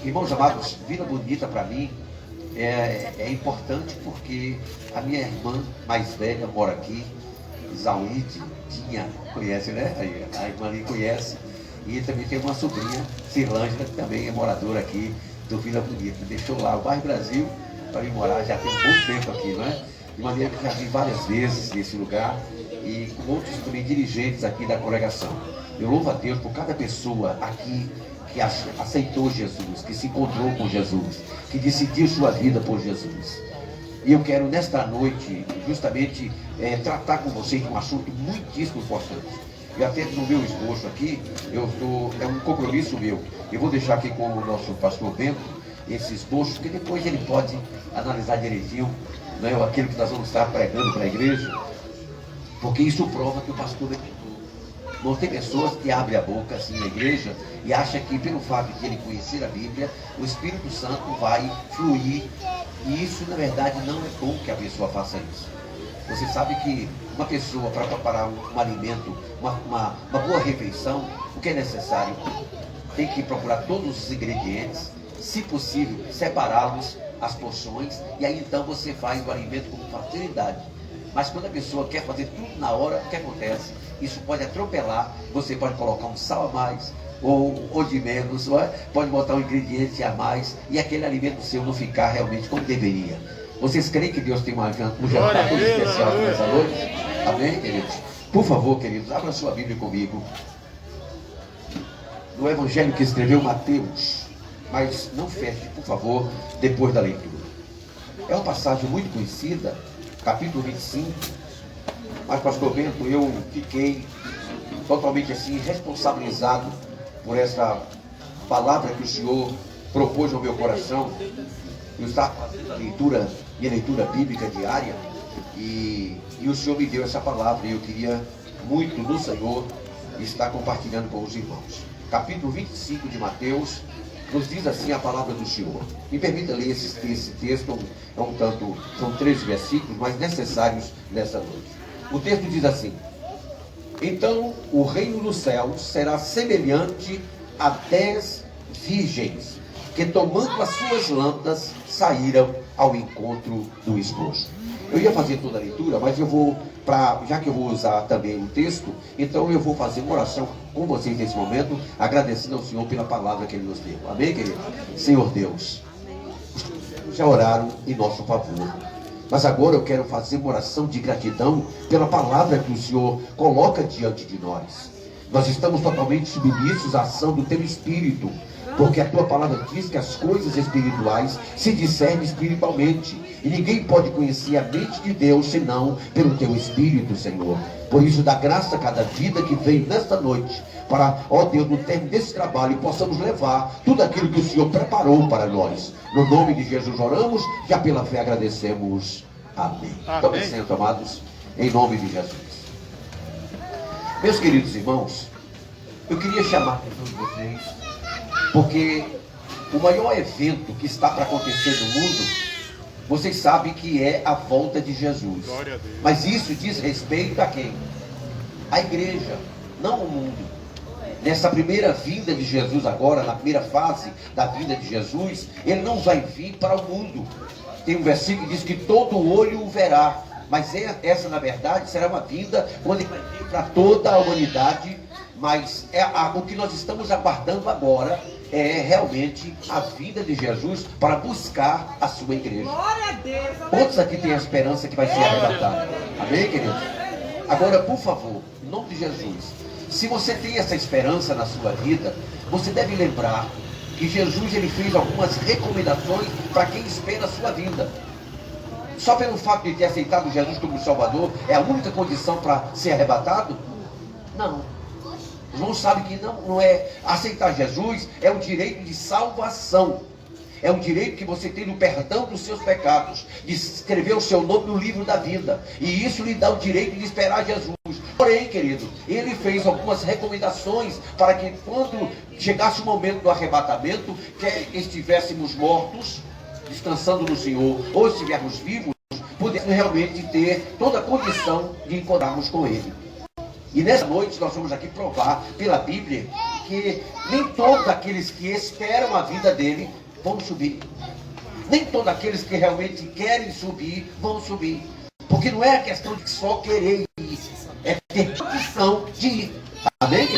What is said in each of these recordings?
Irmãos amados, Vila Bonita para mim é importante porque a minha irmã mais velha mora aqui, Zauide, Dinha, conhece, né? A irmã ali conhece. E também tem uma sobrinha, Cirlângela, que também é moradora aqui do Vila Bonita. Deixou lá o bairro Brasil para ir morar, já tem um bom tempo aqui, não é? De maneira que já vi várias vezes nesse lugar e com outros também dirigentes aqui da congregação. Eu louvo a Deus por cada pessoa aqui que aceitou Jesus, que se encontrou com Jesus, que decidiu sua vida por Jesus. E eu quero nesta noite justamente tratar com vocês de um assunto muitíssimo importante. E até no meu esboço aqui, é um compromisso meu. Eu vou deixar aqui com o nosso pastor Bento esse esboço, porque depois ele pode analisar direitinho, né, aquilo que nós vamos estar pregando para a igreja, porque isso prova que o pastor é mentor. Não tem pessoas que abrem a boca assim na igreja e acham que pelo fato de ele conhecer a Bíblia, o Espírito Santo vai fluir. E isso na verdade não é bom que a pessoa faça isso. Você sabe que uma pessoa para preparar um alimento, uma boa refeição, o que é necessário? Tem que procurar todos os ingredientes, se possível, separá-los, as porções, e aí então você faz o alimento com facilidade. Mas quando a pessoa quer fazer tudo na hora, o que acontece? Isso pode atropelar, você pode colocar um sal a mais, ou de menos, pode botar um ingrediente a mais, e aquele alimento seu não ficar realmente como deveria. Vocês creem que Deus tem um jantar muito especial nessa noite? Amém, queridos? Por favor, queridos, abra sua Bíblia comigo. No Evangelho que escreveu Mateus, mas não feche, por favor, depois da leitura. É uma passagem muito conhecida, capítulo 25, mas pastor Bento, eu fiquei totalmente assim, responsabilizado por essa palavra que o Senhor propôs ao meu coração. Eu estava fazendo minha leitura bíblica diária, e o Senhor me deu essa palavra, e eu queria muito no Senhor estar compartilhando com os irmãos. Capítulo 25 de Mateus, nos diz assim a palavra do Senhor. Me permita ler esse texto, são 13 versículos, mas necessários nessa noite. O texto diz assim: então o reino dos céus será semelhante a 10 virgens, que tomando as suas lâmpadas, saíram ao encontro do esposo. Eu ia fazer toda a leitura, mas já que eu vou usar também o texto, então eu vou fazer uma oração com vocês nesse momento, agradecendo ao Senhor pela palavra que Ele nos deu. Amém, querido? Senhor Deus, os já oraram em nosso favor, mas agora eu quero fazer uma oração de gratidão pela palavra que o Senhor coloca diante de nós. Nós estamos totalmente submissos à ação do Teu Espírito, porque a Tua palavra diz que as coisas espirituais se discernem espiritualmente, e ninguém pode conhecer a mente de Deus senão pelo Teu Espírito, Senhor. Por isso, dá graça a cada vida que veio nesta noite, para, ó Deus, no término desse trabalho, possamos levar tudo aquilo que o Senhor preparou para nós. No nome de Jesus oramos, já pela fé agradecemos. Amém. Tome sento, amados, em nome de Jesus. Meus queridos irmãos, eu queria chamar a atenção de vocês, porque o maior evento que está para acontecer no mundo, vocês sabem que é a volta de Jesus. Mas isso diz respeito a quem? A igreja, não o mundo. Nessa primeira vinda de Jesus agora, na primeira fase da vinda de Jesus, Ele não vai vir para o mundo. Tem um versículo que diz que todo olho o verá. Mas essa, na verdade, será uma vinda quando Ele vai vir para toda a humanidade. Mas o que nós estamos aguardando agora é realmente a vinda de Jesus para buscar a sua igreja. Glória a Deus. Quantos aqui têm a esperança que vai ser arrebatado? Amém, queridos? Agora, por favor, em nome de Jesus, se você tem essa esperança na sua vida, você deve lembrar que Jesus ele fez algumas recomendações para quem espera a sua vinda. Só pelo fato de ter aceitado Jesus como Salvador é a única condição para ser arrebatado? Não. Os irmãos sabem que não é aceitar Jesus, é um direito de salvação. É um direito que você tem no perdão dos seus pecados, de escrever o seu nome no livro da vida. E isso lhe dá o direito de esperar Jesus. Porém, querido, Ele fez algumas recomendações para que quando chegasse o momento do arrebatamento, que estivéssemos mortos, descansando no Senhor, ou estivermos vivos, pudéssemos realmente ter toda a condição de encontrarmos com Ele. E nessa noite nós vamos aqui provar pela Bíblia porque nem todos aqueles que esperam a vida dele vão subir. Nem todos aqueles que realmente querem subir vão subir. Porque não é a questão de só querer ir, é ter condição de ir. Amém?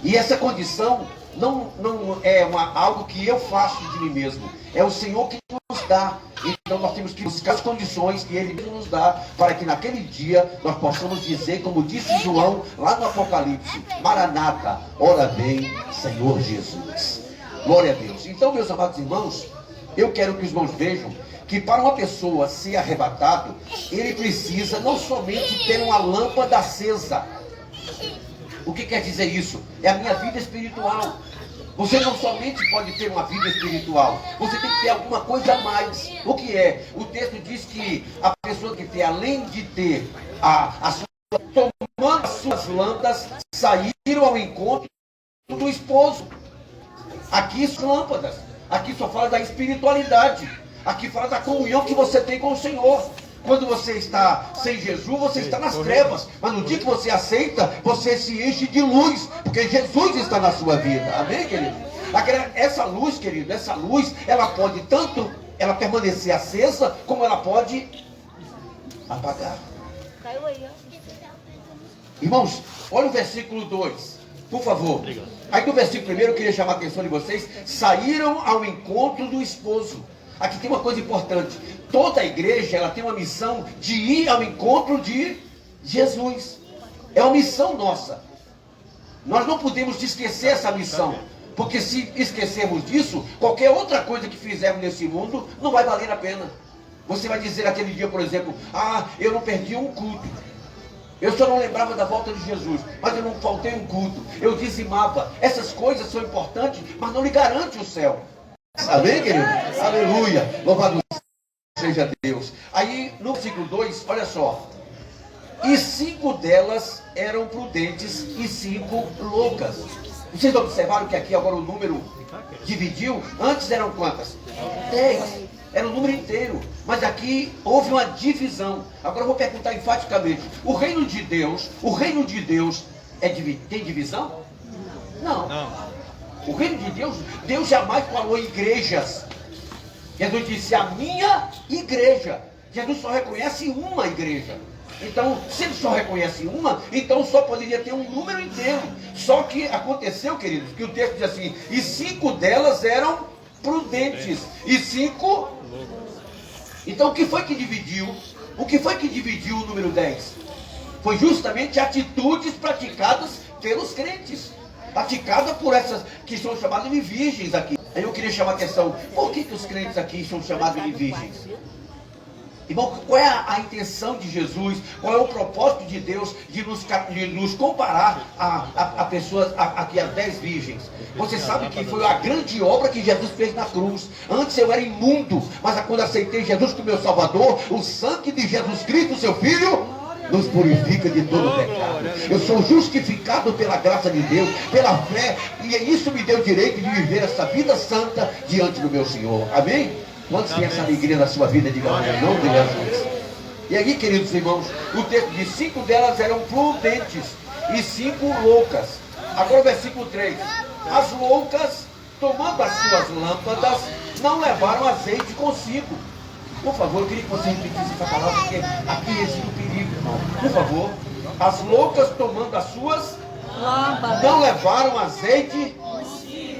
E essa condição não é algo que eu faço de mim mesmo. É o Senhor que nos dá. Então nós temos que buscar as condições que Ele nos dá, para que naquele dia nós possamos dizer, como disse João lá no Apocalipse: Maranata, ora vem, Senhor Jesus. Glória a Deus. Então, meus amados irmãos, eu quero que os irmãos vejam que para uma pessoa ser arrebatado, ele precisa não somente ter uma lâmpada acesa. O que quer dizer isso? É a minha vida espiritual. Você não somente pode ter uma vida espiritual, você tem que ter alguma coisa a mais. O que é? O texto diz que a pessoa que tem, além de ter tomando as suas lâmpadas, saíram ao encontro do esposo. Aqui são lâmpadas. Aqui só fala da espiritualidade. Aqui fala da comunhão que você tem com o Senhor. Quando você está sem Jesus, você está nas trevas. Mas no dia que você aceita, você se enche de luz, porque Jesus está na sua vida. Amém, querido? Essa luz, querido, essa luz, ela pode tanto ela permanecer acesa, como ela pode apagar. Irmãos, olha o versículo 2, por favor. Aí no versículo 1 eu queria chamar a atenção de vocês. Saíram ao encontro do esposo. Aqui tem uma coisa importante. Toda a igreja, ela tem uma missão de ir ao encontro de Jesus. É uma missão nossa. Nós não podemos esquecer essa missão. Porque se esquecermos disso, qualquer outra coisa que fizermos nesse mundo não vai valer a pena. Você vai dizer aquele dia, por exemplo: eu não perdi um culto. Eu só não lembrava da volta de Jesus, mas eu não faltei um culto. Eu dizimava. Essas coisas são importantes, mas não lhe garante o céu. Amém, querido? Aleluia. Louvado seja Deus. Aí no versículo 2, olha só. E 5 delas eram prudentes e 5 loucas. Vocês observaram que aqui agora o número dividiu? Antes eram quantas? 10. Era o número inteiro. Mas aqui houve uma divisão. Agora eu vou perguntar enfaticamente: o reino de Deus tem divisão? Não. O reino de Deus, Deus jamais falou em igrejas. Jesus disse: a minha igreja. Jesus só reconhece uma igreja. Então, se ele só reconhece uma, então só poderia ter um número inteiro. Só que aconteceu, queridos, que o texto diz assim: e 5 delas eram prudentes, e 5... Então o que foi que dividiu? O que foi que dividiu o número 10? Foi justamente atitudes praticadas pelos crentes. Praticada por essas que são chamadas de virgens aqui. Aí eu queria chamar a atenção: por que os crentes aqui são chamados de virgens? Irmão, qual é a intenção de Jesus? Qual é o propósito de Deus de nos comparar a pessoas, aqui as 10 virgens? Você sabe que foi a grande obra que Jesus fez na cruz. Antes eu era imundo, mas quando aceitei Jesus como meu Salvador, o sangue de Jesus Cristo, seu Filho, nos purifica de todo pecado. Eu sou justificado pela graça de Deus, pela fé, e isso me deu o direito de viver essa vida santa diante do meu Senhor. Amém? Quantos têm essa alegria na sua vida? Diga amém, em nome de Jesus. E aí, queridos irmãos, o texto diz: 5 delas eram prudentes e 5 loucas. Agora o versículo 3. As loucas, tomando as suas lâmpadas, não levaram azeite consigo. Por favor, eu queria que você repetisse essa palavra, porque aqui reside o perigo, irmão. Por favor. As loucas, tomando as suas lâmpadas, não levaram azeite.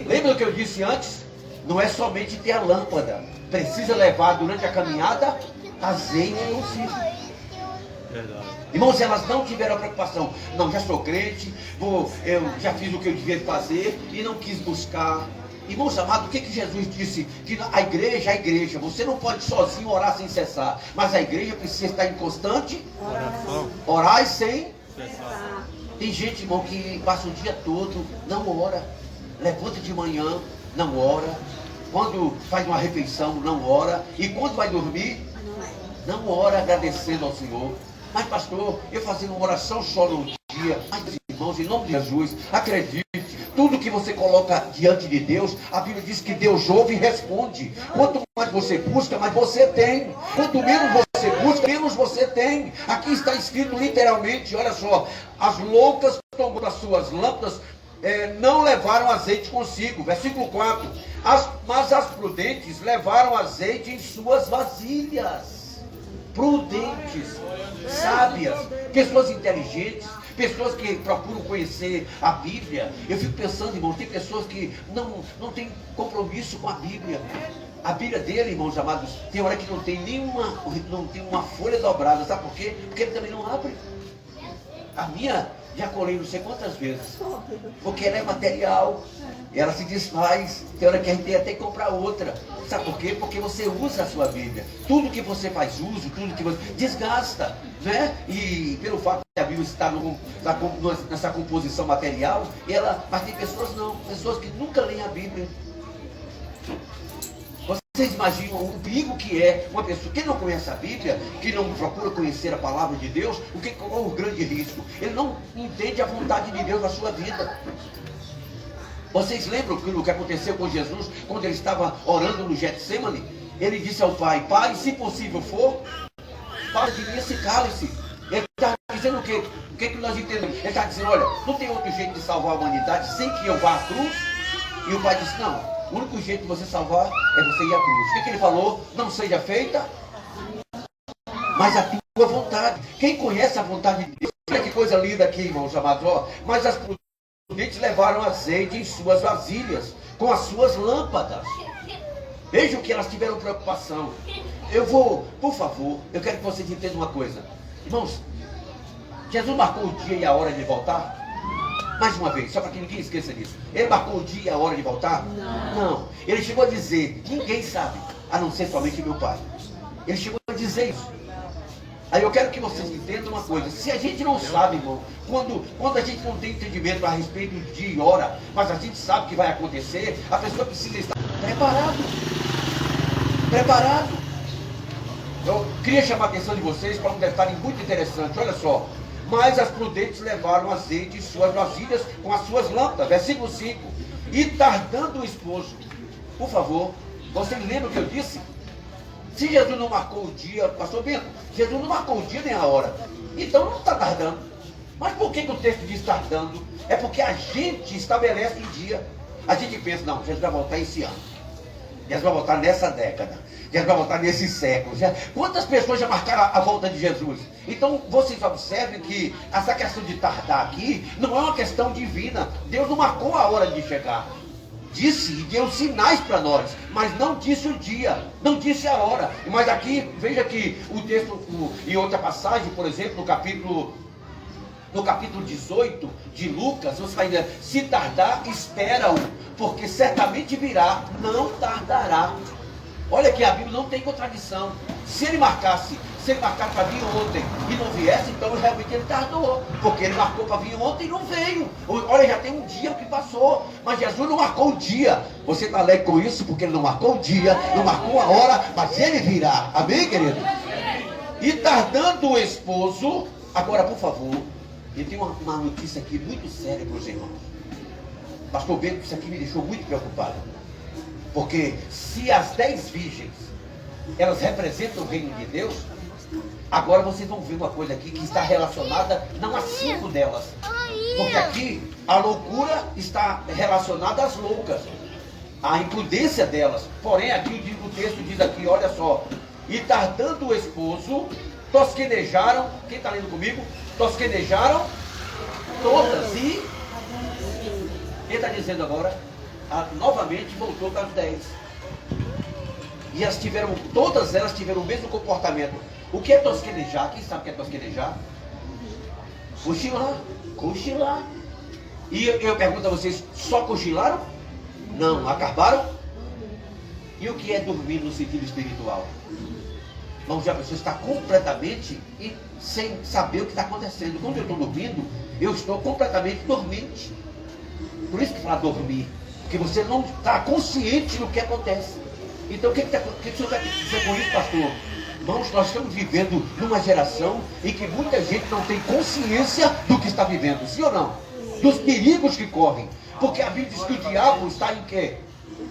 Lembra do que eu disse antes? Não é somente ter a lâmpada. Precisa levar durante a caminhada azeite consigo. Verdade. Irmãos, elas não tiveram a preocupação: não, já sou crente, eu já fiz o que eu devia fazer e não quis buscar. Irmãos amados, o que Jesus disse? Que a igreja, você não pode sozinho orar sem cessar, mas a igreja precisa estar em constante oração. Orar sem cessar. Tem gente, irmão, que passa o dia todo, não ora, levanta de manhã, não ora, quando faz uma refeição, não ora, e quando vai dormir, não ora agradecendo ao Senhor. Mas pastor, eu fazendo uma oração só no dia. Mas irmãos, em nome de Jesus, acredite, tudo que você coloca diante de Deus, a Bíblia diz que Deus ouve e responde. Quanto mais você busca, mais você tem. Quanto menos você busca, menos você tem. Aqui está escrito literalmente, olha só: as loucas tomando as suas lâmpadas, não levaram azeite consigo. Versículo 4. Mas as prudentes levaram azeite em suas vasilhas. Prudentes, sábias, pessoas inteligentes, pessoas que procuram conhecer a Bíblia. Eu fico pensando, irmão, tem pessoas que não têm compromisso com a Bíblia. A Bíblia dele, irmãos amados, tem hora que não tem uma folha dobrada. Sabe por quê? Porque ele também não abre. A minha já colei não sei quantas vezes, porque ela é material, ela se desfaz. Tem hora que a gente tem até que comprar outra. Sabe por quê? Porque você usa a sua Bíblia. Tudo que você faz uso, tudo que você desgasta, né? E pelo fato de a Bíblia estar nessa composição material, mas tem pessoas não, pessoas que nunca leem a Bíblia. Vocês imaginam o perigo que é uma pessoa que não conhece a Bíblia, que não procura conhecer a palavra de Deus? Qual é o grande risco? Ele não entende a vontade de Deus na sua vida. Vocês lembram o que aconteceu com Jesus quando ele estava orando no Getsemane? Ele disse ao Pai: Pai, se possível for, para de mim esse cálice. Ele está dizendo o quê? O que nós entendemos? Ele está dizendo: olha, não tem outro jeito de salvar a humanidade sem que eu vá à cruz? E o Pai disse: não, o único jeito de você salvar é você ir à cruz. O que ele falou? Não seja feita, mas a tua vontade. Quem conhece a vontade de Deus? Olha que coisa linda aqui, irmãos amados. Mas as prudentes levaram azeite em suas vasilhas, com as suas lâmpadas. Vejam que elas tiveram preocupação. Por favor, eu quero que vocês entendam uma coisa. Irmãos, Jesus marcou o dia e a hora de voltar? Mais uma vez, só para que ninguém esqueça disso. Ele marcou o dia e a hora de voltar? Não. Ele chegou a dizer: ninguém sabe, a não ser somente meu Pai. Ele chegou a dizer isso. Aí eu quero que vocês entendam uma coisa. Se a gente não sabe, irmão, quando a gente não tem entendimento a respeito do dia e hora, mas a gente sabe que vai acontecer, a pessoa precisa estar preparado. Eu queria chamar a atenção de vocês para um detalhe muito interessante. Olha só. Mas as prudentes levaram azeite em suas vasilhas com as suas lâmpadas. Versículo 5. E tardando o esposo. Por favor, vocês lembram o que eu disse? Se Jesus não marcou o dia, pastor Bento, Jesus não marcou o dia nem a hora. Então não está tardando. Mas por que o texto diz tardando? É porque a gente estabelece um dia. A gente pensa: não, Jesus vai voltar esse ano. Jesus vai voltar nessa década. Jesus vai voltar nesse século. Quantas pessoas já marcaram a volta de Jesus? Então vocês observem que essa questão de tardar aqui não é uma questão divina. Deus não marcou a hora de chegar. Disse e deu sinais para nós, mas não disse o dia, não disse a hora. Mas aqui, veja que o texto, em outra passagem, por exemplo, no capítulo 18 de Lucas, você vai dizer: se tardar, espera-o, porque certamente virá, não tardará. Olha que a Bíblia não tem contradição. Se ele marcar para vir ontem e não viesse, então realmente ele tardou, porque ele marcou para vir ontem e não veio. Olha, já tem um dia que passou, mas Jesus não marcou o dia. Você está alegre com isso? Porque ele não marcou o dia, não marcou a hora, mas ele virá. Amém, querido? E tardando o esposo. Agora, por favor, eu tenho uma notícia aqui muito séria para os irmãos. Pastor Bento, isso aqui me deixou muito preocupado. Porque se as 10 virgens, elas representam o reino de Deus, agora vocês vão ver uma coisa aqui que está relacionada não a 5 delas. Porque aqui a loucura está relacionada às loucas, a imprudência delas. Porém, aqui o texto diz aqui, olha só: e tardando o esposo, tosquenejaram. Quem está lendo comigo? Tosquenejaram todas. E quem está dizendo agora? Novamente voltou para as 10. E todas elas tiveram o mesmo comportamento. O que é tosquenejar? Quem sabe o que é tosquenejar? Cochilar. E eu pergunto a vocês: só cochilaram? Não, acabaram? E o que é dormir no sentido espiritual? Vamos já, a pessoa está completamente sem saber o que está acontecendo. Quando eu estou dormindo, eu estou completamente dormente. Por isso que fala dormir, porque você não está consciente do que acontece. Então o que o senhor quer dizer com isso, pastor? Irmãos, nós estamos vivendo numa geração em que muita gente não tem consciência do que está vivendo, sim ou não? Dos perigos que correm. Porque a Bíblia diz que o diabo está em quê?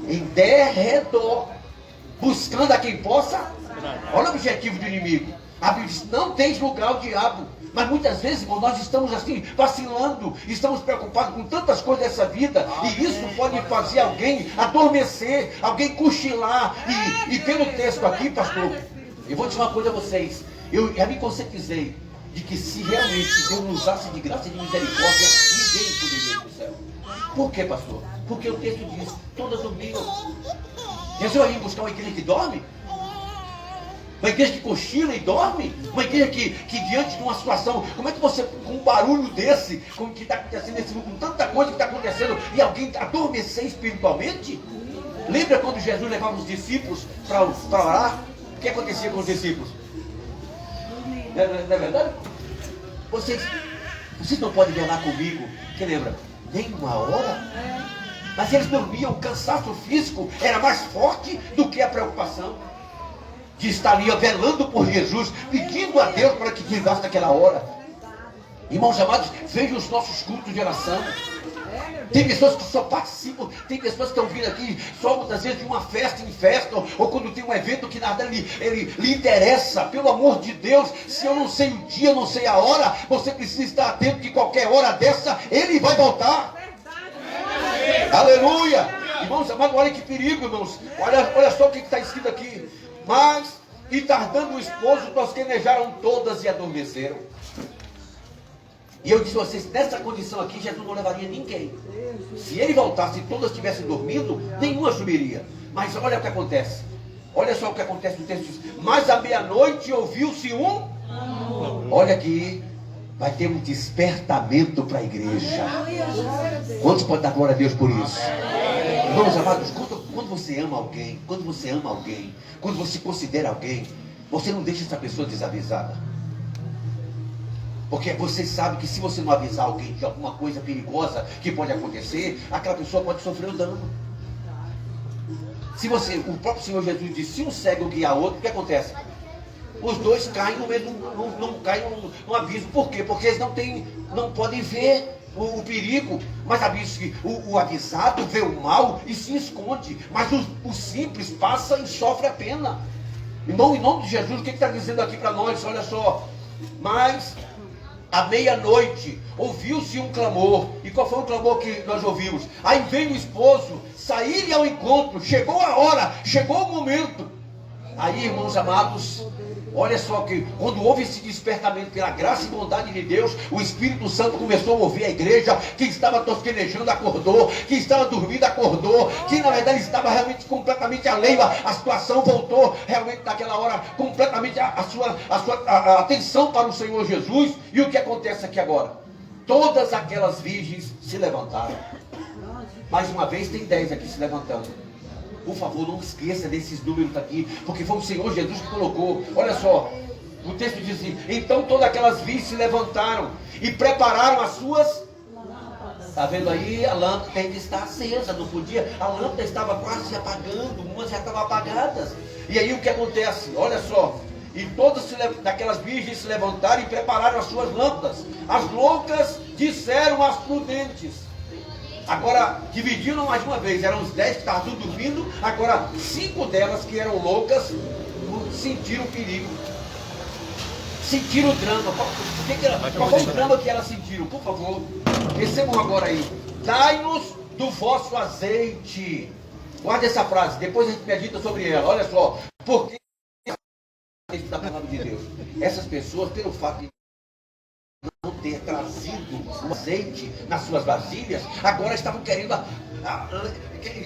Em derredor, buscando a quem possa. Olha o objetivo do inimigo. A Bíblia diz: não tens lugar o diabo. Mas muitas vezes, irmão, nós estamos assim, vacilando, estamos preocupados com tantas coisas dessa vida, e isso pode fazer alguém adormecer, alguém cochilar. E pelo texto aqui, pastor, eu vou dizer uma coisa a vocês, eu já me conscientizei de que se realmente Deus nos usasse de graça e de misericórdia, ninguém poderia ir para o céu. Por quê, pastor? Porque o texto diz, todas dormiram. Jesus aí buscar uma igreja que dorme? Uma igreja que cochila e dorme? Uma igreja que diante de uma situação, como é que você, com um barulho desse, com o que está acontecendo nesse mundo, com tanta coisa que está acontecendo, e alguém adormecer espiritualmente? Lembra quando Jesus levava os discípulos para orar? O que acontecia com os discípulos? Não é verdade? Vocês não podem orar comigo, que lembra? Nem uma hora? Mas eles dormiam, o cansaço físico era mais forte do que a preocupação de estar ali velando por Jesus, pedindo a Deus para que ligasse naquela hora. Irmãos amados, vejam os nossos cultos de oração. Tem pessoas que só participam, tem pessoas que estão vindo aqui só muitas vezes de uma festa em festa, ou quando tem um evento que nada lhe interessa. Pelo amor de Deus, se eu não sei o dia, não sei a hora, você precisa estar atento que qualquer hora dessa, ele vai voltar. Aleluia! Irmãos amados, olha que perigo, irmãos. Olha só o que está escrito aqui. Mas, e tardando o esposo, tosquenejaram todas e adormeceram. E eu disse a vocês, nessa condição aqui, Jesus não levaria ninguém. Se ele voltasse e todas estivessem dormindo, nenhuma subiria. Mas olha o que acontece. Olha só o que acontece no texto. Mas à meia-noite ouviu-se um... Olha aqui, vai ter um despertamento para a igreja. Quantos podem dar glória a Deus por isso? Irmãos amados, quando você ama alguém, quando você considera alguém, você não deixa essa pessoa desavisada. Porque você sabe que se você não avisar alguém de alguma coisa perigosa que pode acontecer, aquela pessoa pode sofrer o dano. O próprio Senhor Jesus disse, se um cego guiar outro, o que acontece? Os dois caem no mesmo, não caem no abismo. Por quê? Porque eles não podem ver o perigo, mas o avisado vê o mal e se esconde, mas o simples passa e sofre a pena. Irmão, em nome de Jesus, o que está dizendo aqui para nós? Olha só, mas à meia-noite ouviu-se um clamor. E qual foi o clamor que nós ouvimos? Aí veio o esposo sair ao encontro, chegou a hora, chegou o momento. Aí, irmãos amados, olha só que quando houve esse despertamento pela graça e bondade de Deus, o Espírito Santo começou a ouvir a igreja. Quem estava tosquenejando acordou, quem estava dormindo acordou, quem na verdade estava realmente completamente alheio, a situação voltou realmente naquela hora completamente a sua atenção para o Senhor Jesus. E o que acontece aqui agora? Todas aquelas virgens se levantaram. Mais uma vez tem 10 aqui se levantando. Por favor, não esqueça desses números aqui, porque foi o Senhor Jesus que colocou. Olha só, o texto diz assim, então todas aquelas virgens se levantaram e prepararam as suas... Está vendo aí? A lâmpada tem que estar acesa, não podia, a lâmpada estava quase se apagando, umas já estavam apagadas. E aí o que acontece? Olha só, e todas daquelas virgens se levantaram e prepararam as suas lâmpadas. As loucas disseram às prudentes. Agora, dividiram mais uma vez, eram os 10 que estavam tudo dormindo, agora 5 delas que eram loucas, sentiram o perigo, sentiram o drama. Qual foi o drama que elas sentiram? Por favor, recebam agora aí, dai-nos do vosso azeite. Guarda essa frase, depois a gente medita sobre ela. Olha só, porque da palavra de Deus, essas pessoas, pelo fato de não ter trazido o azeite nas suas vasilhas, agora estavam querendo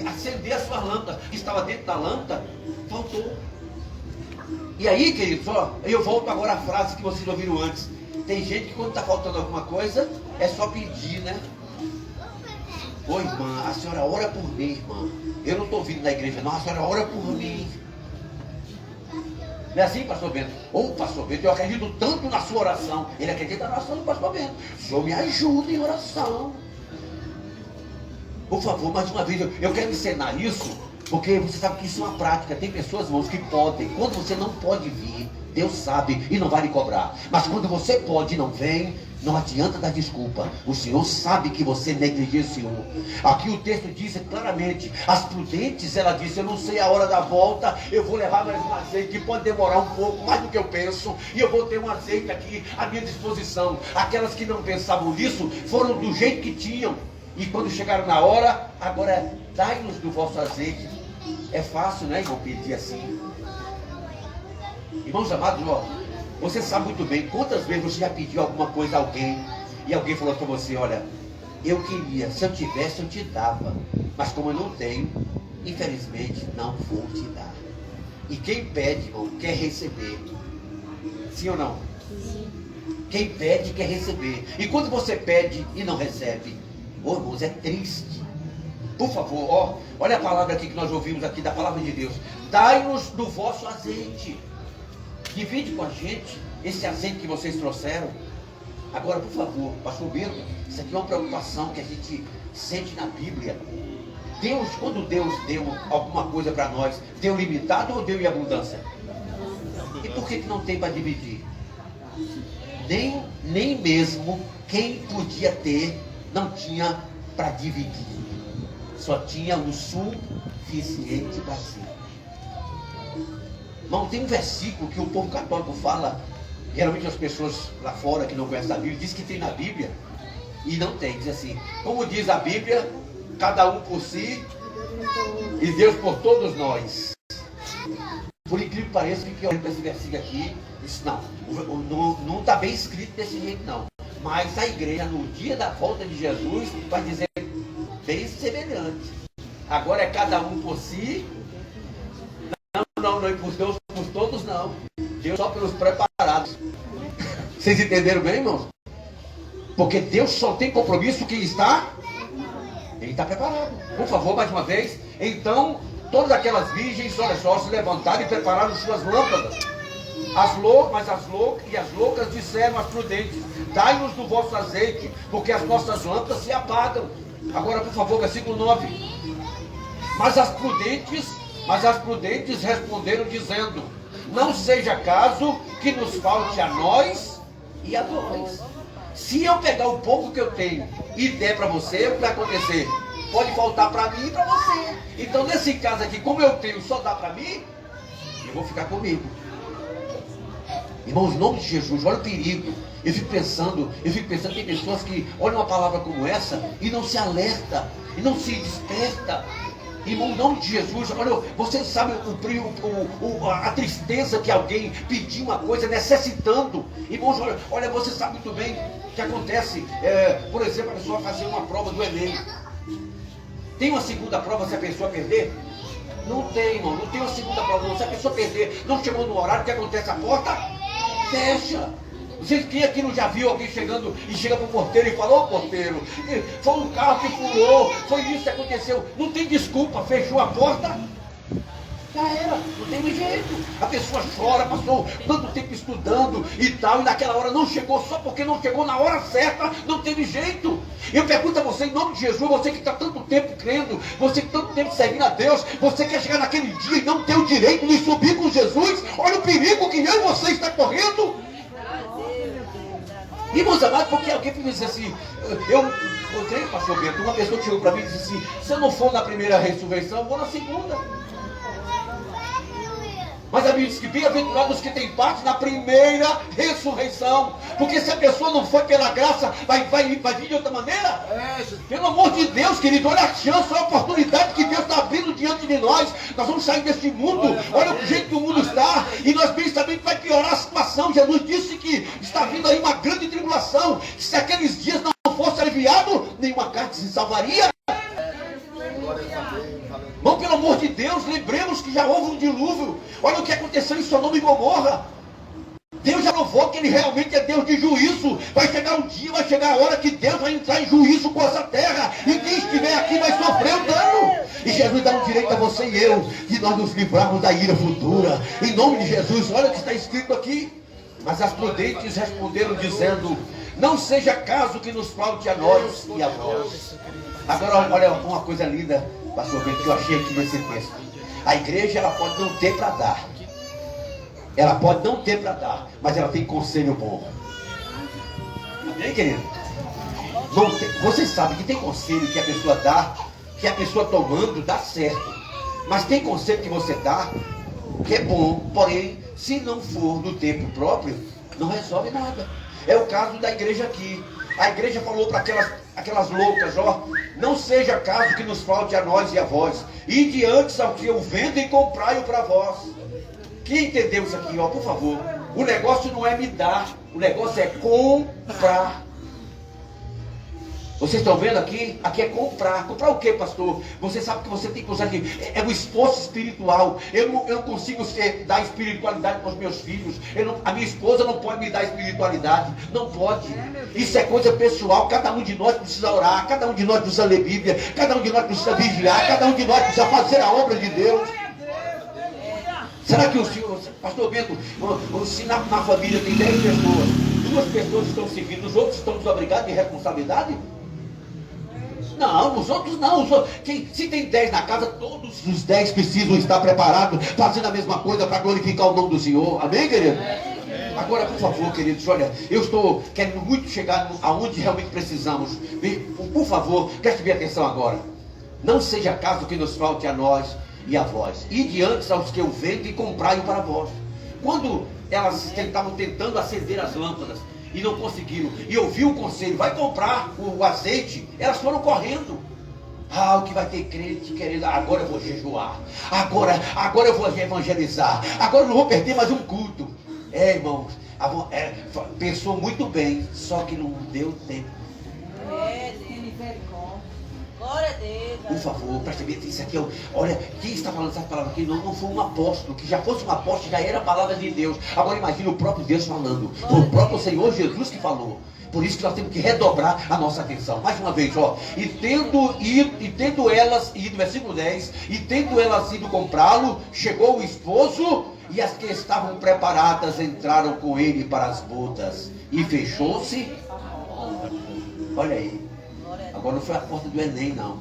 acender as suas lâmpadas. Que estava dentro da lâmpada, faltou. E aí, queridos, ó, eu volto agora à frase que vocês ouviram antes. Tem gente que quando está faltando alguma coisa, é só pedir, né? Ô irmã, a senhora ora por mim, irmã. Eu não estou vindo na igreja, não, a senhora ora por mim. Não é assim, pastor Bento? Ô, pastor Bento, eu acredito tanto na sua oração. Ele acredita na oração do pastor Bento. O senhor me ajuda em oração. Por favor, mais uma vez, eu quero ensinar isso, porque você sabe que isso é uma prática. Tem pessoas, irmãos, que podem. Quando você não pode vir, Deus sabe e não vai lhe cobrar. Mas quando você pode e não vem, Não adianta dar desculpa. O Senhor sabe que você negligenciou. Aqui o texto diz claramente: as prudentes, ela disse, eu não sei a hora da volta, eu vou levar mais um azeite, que pode demorar um pouco, mais do que eu penso, e eu vou ter um azeite aqui à minha disposição. Aquelas que não pensavam nisso, foram do jeito que tinham. E quando chegaram na hora, agora dai-nos do vosso azeite. É fácil, né, irmão, pedir assim. Irmãos amados, ó, você sabe muito bem quantas vezes você já pediu alguma coisa a alguém e alguém falou para você: olha, eu queria, se eu tivesse eu te dava, mas como eu não tenho, infelizmente não vou te dar. E quem pede, irmão, quer receber. Sim ou não? Sim. Quem pede quer receber. E quando você pede e não recebe, oh, irmãos, é triste. Por favor, ó, olha a palavra aqui que nós ouvimos aqui, da palavra de Deus: dai-nos do vosso azeite. Divide com a gente esse azeite que vocês trouxeram. Agora, por favor, pastor Bento, isso aqui é uma preocupação que a gente sente na Bíblia. Deus, quando Deus deu alguma coisa para nós, deu limitado ou deu em abundância? E por que não tem para dividir? Nem mesmo quem podia ter, não tinha para dividir. Só tinha o suficiente para si. Irmão, tem um versículo que o povo católico fala, geralmente as pessoas lá fora que não conhecem a Bíblia, diz que tem na Bíblia, e não tem. Diz assim: como diz a Bíblia, cada um por si e Deus por todos nós. Por incrível que pareça, que eu olho para esse versículo aqui, disse, não está bem escrito desse jeito não. Mas a igreja, no dia da volta de Jesus, vai dizer bem semelhante. Agora é cada um por si. Não é por Deus, por todos não. Deus só pelos preparados. Vocês entenderam bem, irmãos? Porque Deus só tem compromisso quem está. Ele está preparado. Por favor, mais uma vez. Então, todas aquelas virgens, olha só, se levantaram e prepararam suas lâmpadas. As loucas disseram às prudentes: dai-nos do vosso azeite, porque as nossas lâmpadas se apagam. Agora, por favor, versículo 9. Mas as prudentes responderam dizendo: não seja caso que nos falte a nós e a vós. Se eu pegar o pouco que eu tenho e der para você, o que vai acontecer? Pode faltar para mim e para você. Então, nesse caso aqui, como eu tenho, só dá para mim, eu vou ficar comigo. Irmãos, em nome de Jesus, olha o perigo. Eu fico pensando, tem pessoas que olham uma palavra como essa e não se alerta, e não se desperta. Irmão, em nome de Jesus, olha, você sabe a tristeza que alguém pedir uma coisa necessitando. Irmãos, olha, você sabe muito bem o que acontece. Por exemplo, a pessoa fazer uma prova do Enem. Tem uma segunda prova se a pessoa perder? Não tem, irmão, não tem uma segunda prova não. Se a pessoa perder, não chegou no horário, o que acontece? A porta fecha. Vocês, quem aqui não já viu alguém chegando e chega para o porteiro e fala: ô porteiro, foi um carro que furou, foi isso que aconteceu. Não tem desculpa, fechou a porta, já era, não tem jeito. A pessoa chora, passou tanto tempo estudando e tal, e naquela hora não chegou, só porque não chegou na hora certa, não teve jeito. Eu pergunto a você, em nome de Jesus, você que está tanto tempo crendo, você que tanto tempo servindo a Deus, você quer chegar naquele dia e não ter o direito de subir com Jesus? Olha o perigo que eu e você está correndo. Irmãos amados, porque alguém me disse assim, eu encontrei, pastor Bento, uma pessoa que chegou para mim e disse assim: se eu não for na primeira ressurreição, eu vou na segunda. Mas a Bíblia diz que bem-aventurados que têm parte na primeira ressurreição. Porque se a pessoa não foi pela graça, vai vir de outra maneira? Pelo amor de Deus, querido, olha a chance, olha a oportunidade que Deus está abrindo diante de nós. Nós vamos sair desse mundo, olha o jeito que o mundo está, e nós pensamos que vai piorar a situação. Jesus disse que está vindo aí uma grande tribulação, que se aqueles dias não fosse aliviado, nenhuma carne se salvaria. Não, pelo amor de Deus, lembremos que já houve um dilúvio. Olha o que aconteceu em Sodoma e Gomorra. Deus já provou que Ele realmente é Deus de juízo. Vai chegar um dia, vai chegar a hora que Deus vai entrar em juízo com essa terra. E quem estiver aqui vai sofrer o dano. E Jesus dá um direito a você e eu, de nós nos livrarmos da ira futura. Em nome de Jesus, olha o que está escrito aqui. Mas as prudentes responderam dizendo: não seja caso que nos falte a nós e a vós. Agora olha uma coisa linda, pastor Bento, que eu achei aqui nesse texto. A igreja, ela pode não ter para dar. Ela pode não ter para dar, mas ela tem conselho bom. Amém, querido? Vocês sabem que tem conselho que a pessoa dá, que a pessoa tomando dá certo. Mas tem conselho que você dá, que é bom, porém, se não for no tempo próprio, não resolve nada. É o caso da igreja aqui. A igreja falou para aquelas loucas, ó, não seja caso que nos falte a nós e a vós. E diante ao que eu vendo e comprai-o para vós. Quem entendeu isso aqui, ó, por favor? O negócio não é me dar, o negócio é comprar. Vocês estão vendo aqui? Aqui é comprar. Comprar o que, pastor? Você sabe que você tem que usar aqui. É o esforço espiritual. Eu não consigo dar espiritualidade para os meus filhos. A minha esposa não pode me dar espiritualidade. Não pode. Isso é coisa pessoal. Cada um de nós precisa orar. Cada um de nós precisa ler Bíblia. Cada um de nós precisa vigiar. Cada um de nós precisa fazer a obra de Deus. Será que o senhor, pastor Bento, se na família tem 10 pessoas, 2 pessoas estão seguindo, os outros estão desobrigados de responsabilidade? Não, os outros não. Se tem 10 na casa, todos os 10 precisam estar preparados, fazendo a mesma coisa para glorificar o nome do Senhor. Amém, querido? Agora, por favor, queridos, olha, eu estou querendo muito chegar aonde realmente precisamos. Por favor, preste bem atenção agora. Não seja caso que nos falte a nós e a vós. E diante aos que eu vendo e comprai-o para vós. Quando elas estavam tentando acender as lâmpadas e não conseguiram, e ouviu o conselho, vai comprar o azeite, elas foram correndo. O que vai ter crente querendo, agora eu vou jejuar, agora eu vou evangelizar, agora eu não vou perder mais um culto. Irmãos, pensou muito bem, só que não deu tempo. Glória a Deus. Por favor, preste bem atenção. Isso aqui, olha, quem está falando essa palavra aqui não foi um apóstolo, que já fosse um apóstolo, já era a palavra de Deus. Agora imagine o próprio Deus falando, foi o próprio Senhor Jesus que falou. Por isso que nós temos que redobrar a nossa atenção. Mais uma vez, ó. E tendo elas ido, versículo 10, e tendo elas ido comprá-lo, chegou o esposo, e as que estavam preparadas entraram com ele para as bodas. E fechou-se. Olha aí. Agora não foi a porta do Enem, não.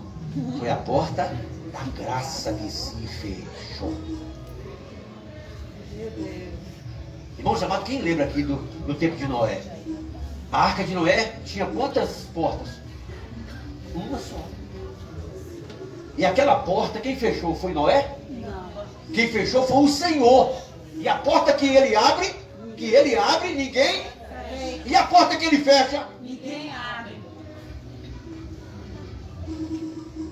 Foi a porta da graça que se fechou. Irmãos amados, quem lembra aqui do tempo de Noé? A arca de Noé tinha quantas portas? Uma só. E aquela porta, quem fechou foi Noé? Não. Quem fechou foi o Senhor. E a porta que ele abre, ninguém. E a porta que ele fecha, ninguém abre.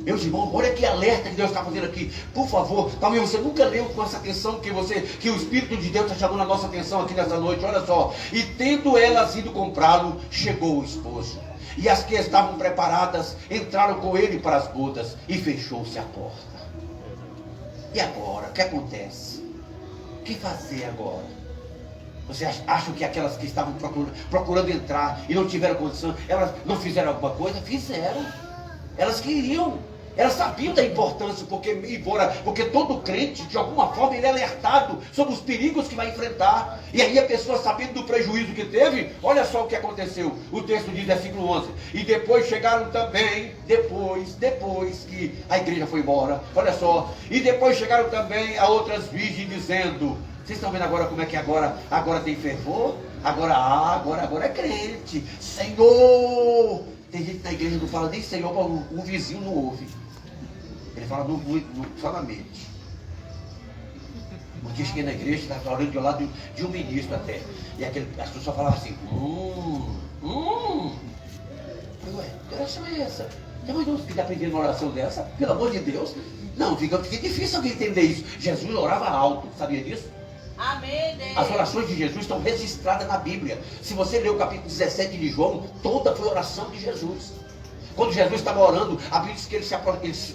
Meus irmãos, olha que alerta que Deus está fazendo aqui. Por favor, talvez você nunca leu com essa atenção que o Espírito de Deus está chamando a nossa atenção aqui nessa noite. Olha só. E tendo elas ido comprá-lo, chegou o esposo. E as que estavam preparadas entraram com ele para as bodas e fechou-se a porta. E agora? O que acontece? O que fazer agora? Vocês acham que aquelas que estavam procurando entrar e não tiveram condição, elas não fizeram alguma coisa? Fizeram. Elas queriam. Elas sabiam da importância, porque todo crente, de alguma forma, ele é alertado sobre os perigos que vai enfrentar. E aí a pessoa, sabendo do prejuízo que teve, olha só o que aconteceu. O texto diz, versículo 11. E depois chegaram também, depois que a igreja foi embora, olha só. E depois chegaram também a outras virgens dizendo, vocês estão vendo agora como é que agora tem fervor? Agora é crente. Senhor! Tem gente na igreja que não fala nem Senhor, o vizinho não ouve. Ele fala só na mente. Um dia cheguei na igreja, estava orando de lado de um ministro até. E as pessoas falavam assim, Ué, que oração é essa? Tem mais uns que está aprendendo uma oração dessa? Pelo amor de Deus. Não, fica difícil alguém entender isso. Jesus orava alto, sabia disso? Amém, Deus. As orações de Jesus estão registradas na Bíblia. Se você ler o capítulo 17 de João, toda foi oração de Jesus. Quando Jesus estava orando, a Bíblia diz que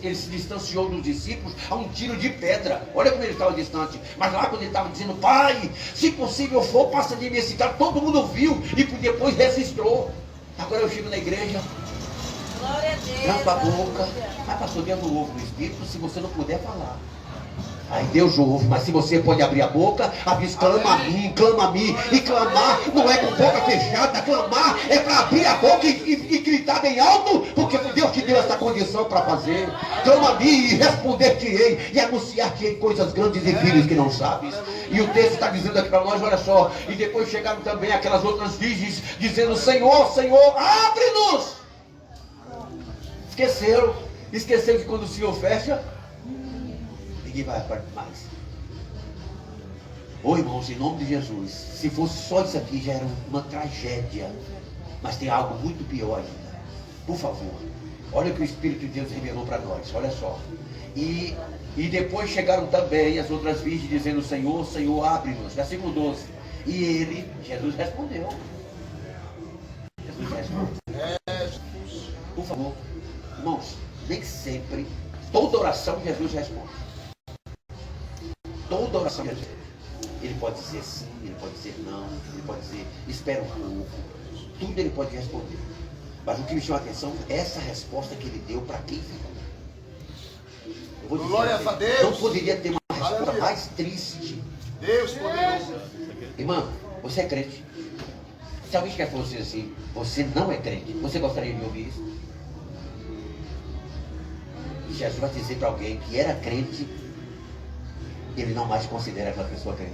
ele se distanciou dos discípulos a um tiro de pedra. Olha como ele estava distante. Mas lá quando ele estava dizendo, Pai, se possível for, passa de mim esse cara. Todo mundo ouviu e depois registrou. Agora eu chego na igreja, glória a Deus, trampa a boca. Mas pastor, Deus não ouve no Espírito se você não puder falar. Aí Deus ouve, mas se você pode abrir a boca, clama a mim, e clamar não é com boca fechada, clamar é para abrir a boca e gritar bem alto, porque Deus te deu essa condição para fazer. Clama a mim e responder-te-ei, e anunciar-te-ei coisas grandes e firmes que não sabes. E o texto está dizendo aqui para nós, olha só, e depois chegaram também aquelas outras virgens, dizendo, Senhor, Senhor, abre-nos! Esqueceram que quando o Senhor fecha, ninguém vai mais. Ô irmãos, em nome de Jesus, se fosse só isso aqui já era uma tragédia, mas tem algo muito pior ainda. Por favor, olha o que o Espírito de Deus revelou para nós, olha só. E depois chegaram também as outras virgens dizendo, Senhor, Senhor, abre-nos. Versículo 12. E Jesus respondeu. Por favor, irmãos, nem sempre, toda oração Jesus responde. Toda oração de Jesus. Ele pode dizer sim, ele pode dizer não, ele pode dizer espera um pouco. Tudo ele pode responder. Mas o que me chama a atenção é essa resposta que ele deu para quem ficou. Eu vou dizer, glória a Deus. Não poderia ter uma resposta mais triste. Deus poderoso. Irmã, você é crente. Se alguém quer fosse assim, você não é crente, você gostaria de ouvir isso? E Jesus vai dizer para alguém que era crente, ele não mais considera aquela pessoa crente.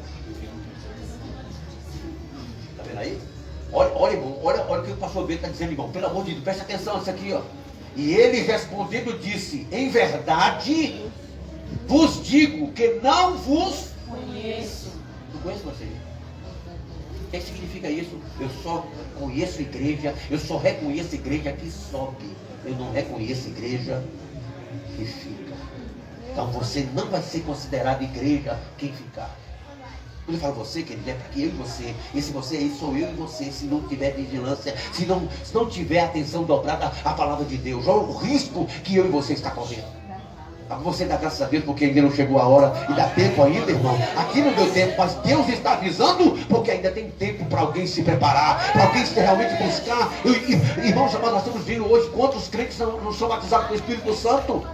Está vendo aí? Olha, irmão, olha o que o pastor Bento está dizendo, irmão. Pelo amor de Deus, presta atenção nisso aqui, ó. E ele respondendo disse, em verdade, vos digo que não vos conheço. Não conheço você. O que significa isso? Eu só conheço igreja, eu só reconheço igreja que sobe. Eu não reconheço igreja que fica. Então você não vai ser considerado igreja quem ficar. Quando eu falo você, querido, é porque eu e você. E se você aí, sou eu e você. Se não tiver vigilância, se não tiver atenção dobrada à palavra de Deus, olha o risco que eu e você está correndo. Você dá graças a Deus porque ainda não chegou a hora. E dá tempo ainda, irmão. Aqui não deu tempo, mas Deus está avisando, porque ainda tem tempo para alguém se preparar, para alguém se realmente buscar. Irmãos, nós estamos vendo hoje quantos crentes não são batizados com o Espírito Santo.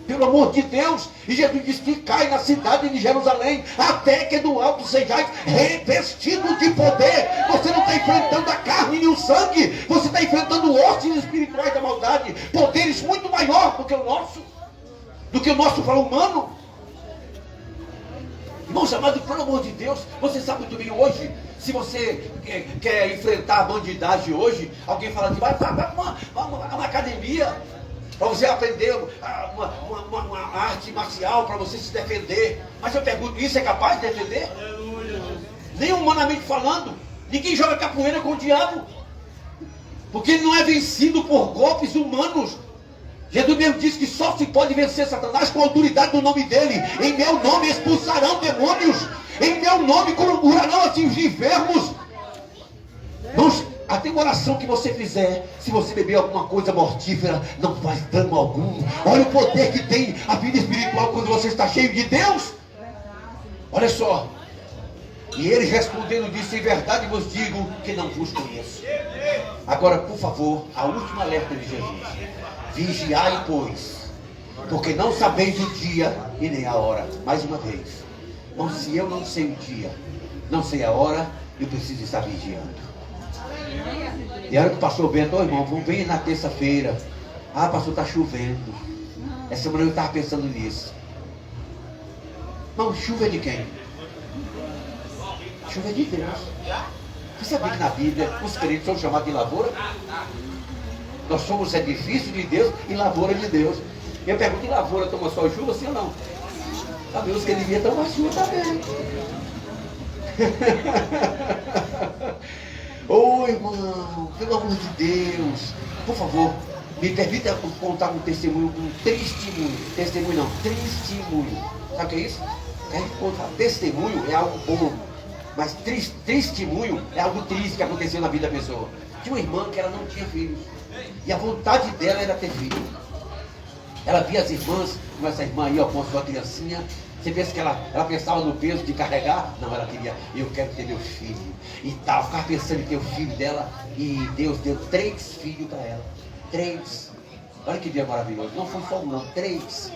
Pelo amor de Deus. E Jesus disse que cai na cidade de Jerusalém, até que do alto sejais revestido de poder. Você não está enfrentando a carne e o sangue, você está enfrentando hostes espirituais da maldade, poderes muito maior do que o nosso para o humano. Irmãos amados, pelo amor de Deus, você sabe muito bem hoje, se você quer enfrentar a bandidagem hoje, alguém fala assim, vai para uma academia, para você aprender uma arte marcial, para você se defender. Mas eu pergunto, isso é capaz de defender? Nem humanamente falando. Ninguém joga capoeira com o diabo, porque ele não é vencido por golpes humanos. Jesus mesmo disse que só se pode vencer Satanás com a autoridade do nome dele. Em meu nome expulsarão demônios, em meu nome curarão assim os enfermos. Irmãos, até uma oração que você fizer, se você beber alguma coisa mortífera, não faz dano algum. Olha o poder que tem a vida espiritual quando você está cheio de Deus. Olha só. E ele respondendo disse, em verdade vos digo que não vos conheço. Agora, por favor, a última alerta de Jesus. Vigiai, pois, porque não sabeis o dia e nem a hora. Mais uma vez. Então, se eu não sei o dia, não sei a hora, eu preciso estar vigiando. E a hora que o pastor Bento, irmão, vamos bem na terça-feira. Ah, pastor, está chovendo. Essa semana eu estava pensando nisso. Não, chuva é de quem? Chuva é de Deus. Você sabia que na Bíblia os crentes são chamados de lavoura? Nós somos edifício de Deus e lavoura de Deus. Eu pergunto, e lavoura toma só chuva, sim ou não? Sabemos que ele devia tomar chuva também. Ô irmão, pelo amor de Deus, por favor, me permita contar um testemunho, testemunho. Sabe o que é isso? Testemunho é algo bom, mas testemunho é algo triste que aconteceu na vida da pessoa. Tinha uma irmã que ela não tinha filhos, e a vontade dela era ter filho. Ela via as irmãs, como essa irmã aí, ó, com a sua criancinha. Você pensa que ela pensava no peso de carregar? Não, ela queria, eu quero ter meu filho. E tal, ficava pensando em ter o filho dela. E Deus deu 3 filhos para ela. 3. Olha que dia maravilhoso. Não foi só um, não, 3.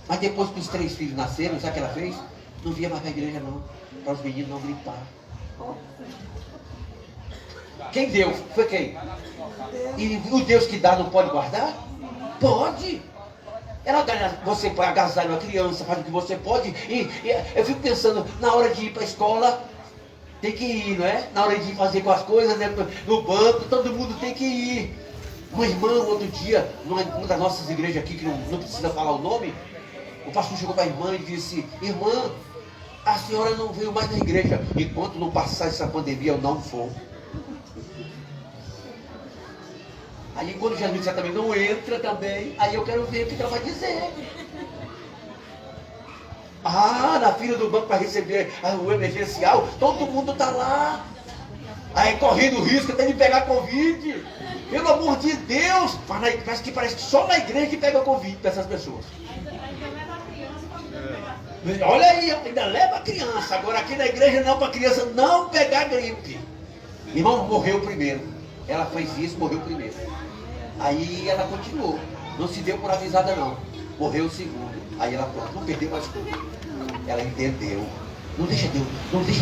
Mas depois que os 3 filhos nasceram, sabe o que ela fez? Não via mais para a igreja não, para os meninos não gritar. Quem deu? Foi quem? E o Deus que dá não pode guardar? Pode. Você agasalha uma criança, faz o que você pode. E eu fico pensando, na hora de ir para a escola, tem que ir, não é? Na hora de ir fazer com as coisas, né? No banco, todo mundo tem que ir. Uma irmã, outro dia, numa das nossas igrejas aqui, que não precisa falar o nome, o pastor chegou para a irmã e disse: irmã, a senhora não veio mais na igreja. Enquanto não passar essa pandemia, eu não vou. Aí quando Jesus disser também, não entra também, aí eu quero ver o que ela vai dizer. Na fila do banco para receber o emergencial, todo mundo está lá. Aí correndo risco até de pegar Covid. Pelo amor de Deus. Mas parece que só na igreja que pega Covid para essas pessoas. Olha aí, ainda leva a criança. Agora aqui na igreja não, para a criança não pegar gripe. Irmão, morreu primeiro. Ela fez isso, morreu primeiro. Aí ela continuou. Não se deu por avisada não. Morreu o segundo. Aí ela não perdeu mais tudo. Ela entendeu. Não deixa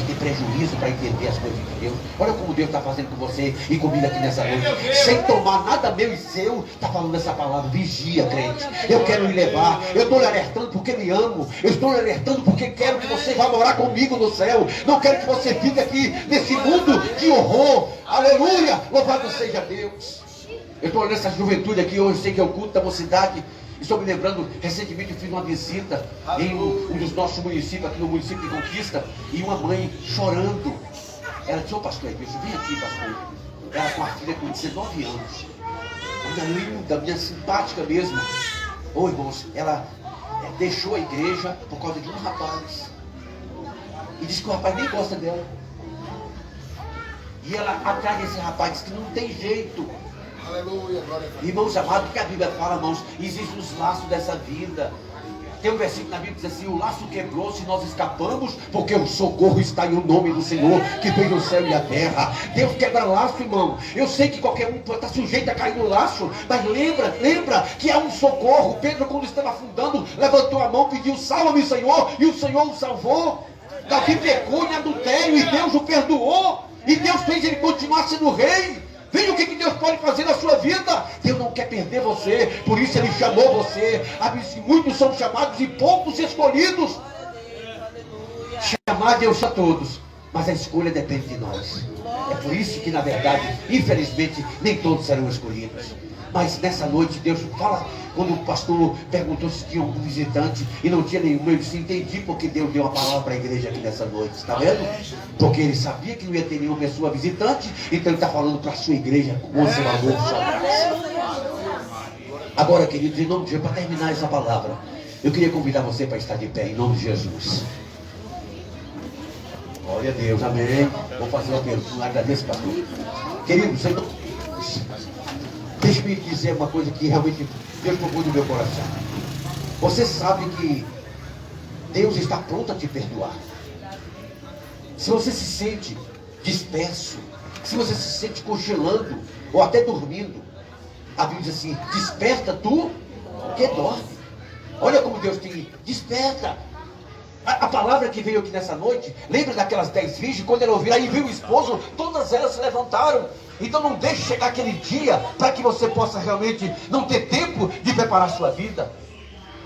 ter prejuízo para entender as coisas de Deus. Olha como Deus está fazendo com você e comigo aqui nessa noite. Sem tomar nada meu e seu. Está falando essa palavra. Vigia, crente. Eu quero lhe levar. Eu estou lhe alertando porque me amo. Eu estou lhe alertando porque quero que você vá morar comigo no céu. Não quero que você fique aqui nesse mundo de horror. Aleluia. Louvado seja Deus. Eu estou olhando essa juventude aqui hoje. Sei que é o culto da mocidade. Estou me lembrando, recentemente eu fiz uma visita em um dos nossos municípios, aqui no município de Conquista, e uma mãe chorando. Ela disse: ô pastor Edilson, vem aqui, pastor. Ela com a filha com 19 anos. Minha linda, minha simpática mesmo. Ô irmãos, ela deixou a igreja por causa de um rapaz. E disse que o rapaz nem gosta dela. E ela atrás desse rapaz disse que não tem jeito. Aleluia, glória a Deus. Irmãos amados, que a Bíblia fala, irmãos, existem os laços dessa vida. Tem um versículo na Bíblia que diz assim: o laço quebrou-se e nós escapamos, porque o socorro está em o nome do Senhor, que fez o céu e a terra. Deus quebra laço, irmão. Eu sei que qualquer um está sujeito a cair no laço, mas lembra que há um socorro. Pedro, quando estava afundando, levantou a mão, pediu: salva-me, Senhor, e o Senhor o salvou. Davi pecou em adultério e Deus o perdoou, e Deus fez ele continuar sendo rei. Veja o que Deus pode fazer na sua vida. Deus não quer perder você, por isso Ele chamou você. Muitos são chamados e poucos escolhidos. Chamar Deus a todos, mas a escolha depende de nós. É por isso que, na verdade, infelizmente, nem todos serão escolhidos. Mas nessa noite Deus fala. Quando o pastor perguntou se tinha algum visitante e não tinha nenhum, eu disse: entendi porque Deus deu a palavra para a igreja aqui nessa noite. Está vendo? Porque Ele sabia que não ia ter nenhuma pessoa visitante. Então Ele está falando para a sua igreja com o seu amor. Agora, queridos, em nome de Jesus, para terminar essa palavra, eu queria convidar você para estar de pé em nome de Jesus. Glória a Deus, amém. Vou fazer uma pergunta. Agradeço, pastor. Queridos, em nome de Jesus, deixe-me dizer uma coisa que realmente Deus tocou no meu coração. Você sabe que Deus está pronto a te perdoar. Se você se sente disperso, se você se sente congelando ou até dormindo, a Bíblia diz assim: desperta tu que dorme. Olha como Deus te desperta. A palavra que veio aqui nessa noite, lembra daquelas 10 virgens, quando ela ouviu, aí viu o esposo, todas elas se levantaram. Então não deixe chegar aquele dia, para que você possa realmente não ter tempo de preparar a sua vida.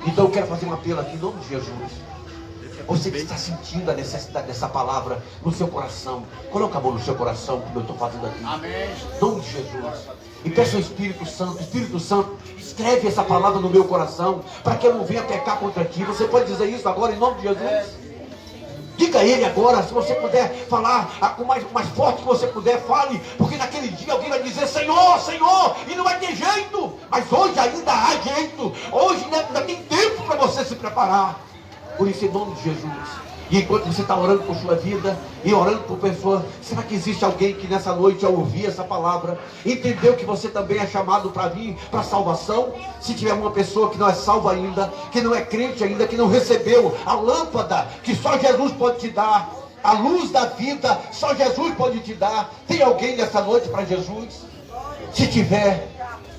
Então eu quero fazer um apelo aqui em nome de Jesus. Você que está sentindo a necessidade dessa palavra no seu coração, coloca a mão no seu coração, como eu estou fazendo aqui. Amém. Em nome de Jesus. E peça ao Espírito Santo, escreve essa palavra no meu coração, para que eu não venha pecar contra ti. Você pode dizer isso agora em nome de Jesus? Diga a Ele agora, se você puder falar com mais forte que você puder, fale, porque naquele dia alguém vai dizer: Senhor, Senhor, e não vai ter jeito, mas hoje ainda há jeito, hoje ainda tem tempo para você se preparar. Por isso, em nome de Jesus, e enquanto você está orando por sua vida e orando por pessoas, será que existe alguém que nessa noite, ao ouvir essa palavra, entendeu que você também é chamado para vir para a salvação? Se tiver uma pessoa que não é salva ainda, que não é crente ainda, que não recebeu a lâmpada que só Jesus pode te dar, a luz da vida só Jesus pode te dar, tem alguém nessa noite para Jesus? Se tiver,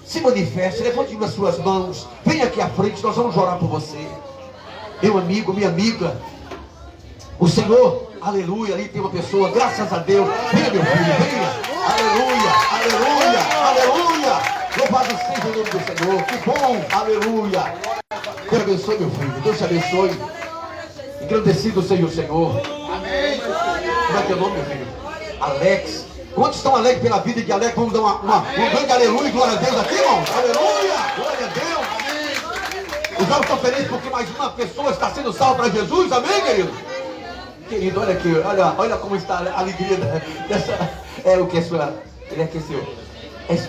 se manifeste, levante as suas mãos, venha aqui à frente, nós vamos orar por você. Meu amigo, minha amiga, o Senhor, aleluia, ali tem uma pessoa, graças a Deus. Venha, meu filho, venha. Aleluia, aleluia, aleluia. Louvado seja o nome do Senhor. Que bom, aleluia. Deus abençoe, meu filho. Deus te abençoe. Engrandecido seja o Senhor. Amém. Como é teu nome, meu filho? Alex. Quantos estão alegres pela vida de Alex? Vamos dar um grande aleluia e glória a Deus aqui, irmão. Aleluia, glória a Deus. Os homens estão felizes porque mais uma pessoa está sendo salva para Jesus. Amém, querido? Querido, olha aqui, olha como está a alegria dessa. É o que é sua. Ele aqueceu.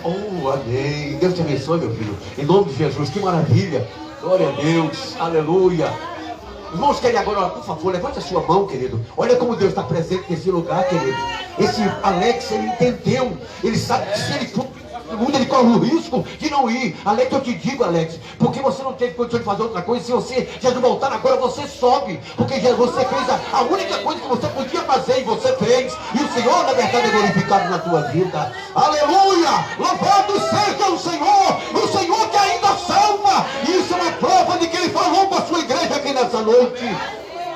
Oh, amém. Deus te abençoe, meu filho. Em nome de Jesus, que maravilha. Glória a Deus, aleluia. Irmãos, querem agora, por favor, levante a sua mão, querido. Olha como Deus está presente nesse lugar, querido. Esse Alex, ele entendeu. Ele sabe que se ele for no mundo, ele corre o risco de não ir. Alex, eu te digo, Alex, porque você não teve condição de fazer outra coisa. Se você já não voltar agora, você sobe. Porque já você fez a única coisa que você podia fazer e você fez. E o Senhor, na verdade, é glorificado na tua vida. Aleluia! Louvado seja o Senhor que ainda salva. E isso é uma prova de que Ele falou com a sua igreja aqui nessa noite.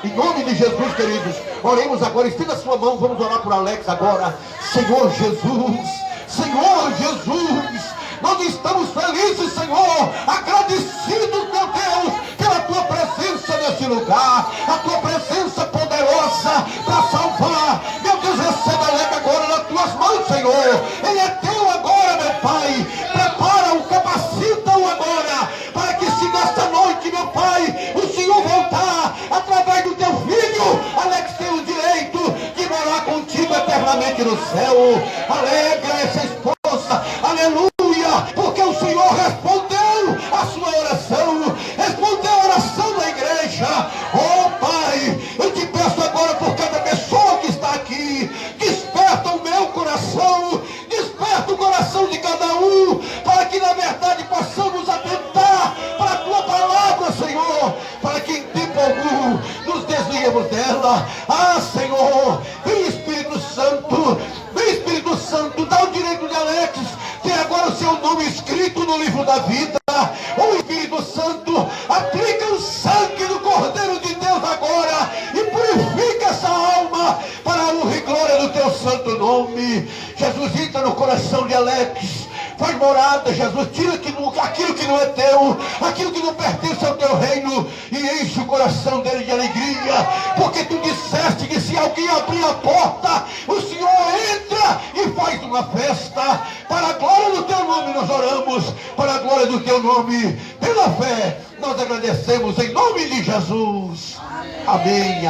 Em nome de Jesus, queridos, oremos agora. Estenda a sua mão, vamos orar por Alex agora. Senhor Jesus, nós estamos felizes, Senhor, agradecidos, meu Deus, pela tua presença nesse lugar, a tua presença poderosa para salvar. Meu Deus, receba Alex agora nas tuas mãos, Senhor. Ele é teu agora, meu Pai. Prepara-o, capacita-o agora, para que se nesta noite, meu Pai, o Senhor voltar através do teu filho, Alex tem o direito de morar contigo eternamente no céu. Alegra essa esposa, aleluia, porque o Senhor respondeu a sua oração, respondeu a oração da igreja. Oh Pai, eu te peço agora por cada pessoa que está aqui, desperta o meu coração, desperta o coração de cada um, para que na verdade possamos atentar para a tua palavra, Senhor, para que em tempo algum nos desviemos dela. Ah, Senhor, vem Espírito Santo, dá o direito de Alex ter agora o seu nome escrito no livro da vida. O Espírito Santo, aplica o sangue do Cordeiro de Deus agora e purifica essa alma para a honra e glória do teu santo nome. Jesus, entra no coração de Alex, faz morada, Jesus, tira aquilo que não é teu, aquilo que não pertence ao teu reino, e enche o coração dele de alegria, porque tu disseste que se alguém abrir a porta, o Senhor entra e faz uma festa. Para a glória do teu nome nós oramos, para a glória do teu nome, pela fé nós agradecemos em nome de Jesus. Amém.